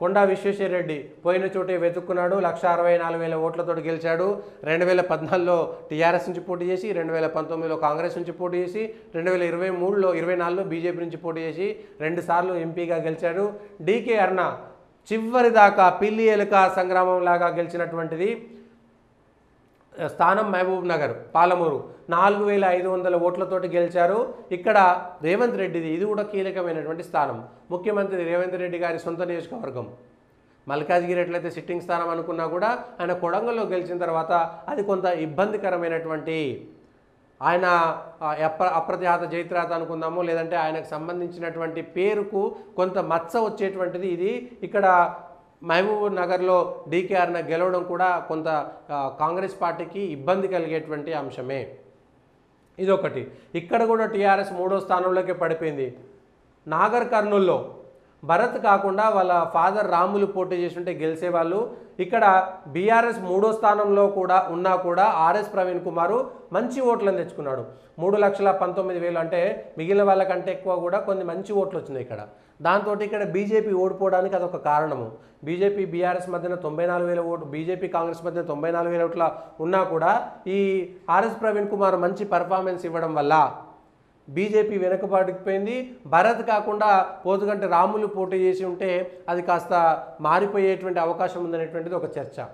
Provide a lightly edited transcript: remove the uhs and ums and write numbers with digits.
కొండా విశ్వేశ్వరరెడ్డి పోయిన చోటే వెతుక్కున్నాడు. 1,64,000 ఓట్లతో గెలిచాడు. 2014లో టీఆర్ఎస్ నుంచి పోటీ చేసి, 2019లో కాంగ్రెస్ నుంచి పోటీ చేసి, 2023లో బీజేపీ నుంచి పోటీ చేసి 2 సార్లు ఎంపీగా గెలిచాడు. డీకే అరుణ చివరి దాకా పిల్లి ఎలుక సంగ్రామం లాగా గెలిచినటువంటిది స్థానం మహబూబ్ నగర్ పాలమూరు 4,500 ఓట్లతోటి గెలిచారు. ఇక్కడ రేవంత్ రెడ్డిది ఇది కూడా కీలకమైనటువంటి స్థానం. ముఖ్యమంత్రి రేవంత్ రెడ్డి గారి సొంత నియోజకవర్గం. మల్కాజ్గిరి ఎట్లయితే సిట్టింగ్ స్థానం అనుకున్నా కూడా ఆయన కొడంగల్లో గెలిచిన తర్వాత అది కొంత ఇబ్బందికరమైనటువంటి ఆయన అప్రతిహత జైత్రాత అనుకుందాము, లేదంటే ఆయనకు సంబంధించినటువంటి పేరుకు కొంత మచ్చ వచ్చేటువంటిది ఇది. ఇక్కడ మహబూబ్ నగర్లో డీకే అరుణ గెలవడం కూడా కొంత కాంగ్రెస్ పార్టీకి ఇబ్బంది కలిగేటువంటి అంశమే. ఇదొకటి. ఇక్కడ కూడా టీఆర్ఎస్ 3వ స్థానంలోకి పడిపోయింది. నాగర్ కర్నూల్లో భరత్ కాకుండా వాళ్ళ ఫాదర్ రాములు పోటీ చేస్తుంటే గెలిచేవాళ్ళు. ఇక్కడ బీఆర్ఎస్ 3వ స్థానంలో కూడా ఉన్నా కూడా ఆర్ఎస్ ప్రవీణ్ కుమారు మంచి ఓట్లను తెచ్చుకున్నాడు. 3,19,000 అంటే మిగిలిన వాళ్ళకంటే ఎక్కువ కూడా కొన్ని మంచి ఓట్లు వచ్చినాయి ఇక్కడ. దాంతో ఇక్కడ బీజేపీ ఓడిపోవడానికి అదొక కారణము. బీజేపీ బీఆర్ఎస్ మధ్యన 94,000 ఓట్లు, బీజేపీ కాంగ్రెస్ మధ్య 94,000 ఓట్ల ఉన్నా కూడా ఈ ఆర్ఎస్ ప్రవీణ్ కుమార్ మంచి పర్ఫార్మెన్స్ ఇవ్వడం వల్ల బీజేపీ వెనుకబడిపోయింది. భరత్ కాకుండా పోతుగంటి రాములు పోటీ చేసి ఉంటే అది కాస్త మారిపోయేటువంటి అవకాశం ఉందనేటువంటిది ఒక చర్చ.